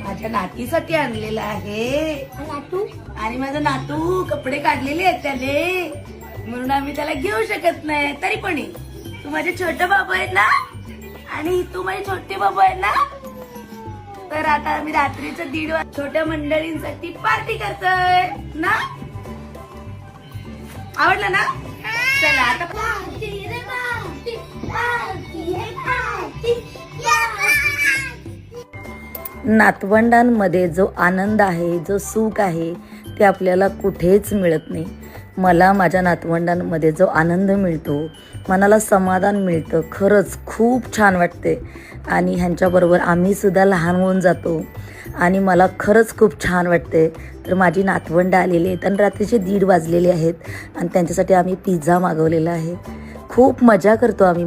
माझ्या नातीसाठी आणलेला आहे. नातू आणि माझा नातू कपडे काढलेले आहेत त्याने, म्हणून आम्ही त्याला घेऊ शकत नाही. तरी पण तू माझे छोटे बाबू आहेत ना, आणि तू माझे छोटे बाबू आहेत ना. तर आता आम्ही रात्रीचं 1:30 वाजता छोट्या मंडळींसाठी पार्टी करतोय ना. आवडलं ना? चला आता नातवंडांमध्ये जो आनंद आहे, जो सुख आहे, ते आपल्याला कुठेच मिळत नाही. मला माझ्या नातवंडांमध्ये जो आनंद मिळतो, मनाला समाधान मिळतं, खरंच खूप छान वाटते. आणि ह्यांच्याबरोबर आम्हीसुद्धा लहान होऊन जातो आणि मला खरंच खूप छान वाटते. तर माझी नातवंडं आलेली आहेत आणि रात्रीचे 1:30 वाजलेले आहेत आणि त्यांच्यासाठी आम्ही पिझ्झा मागवलेला आहे. खूप मजा करतो आम्ही.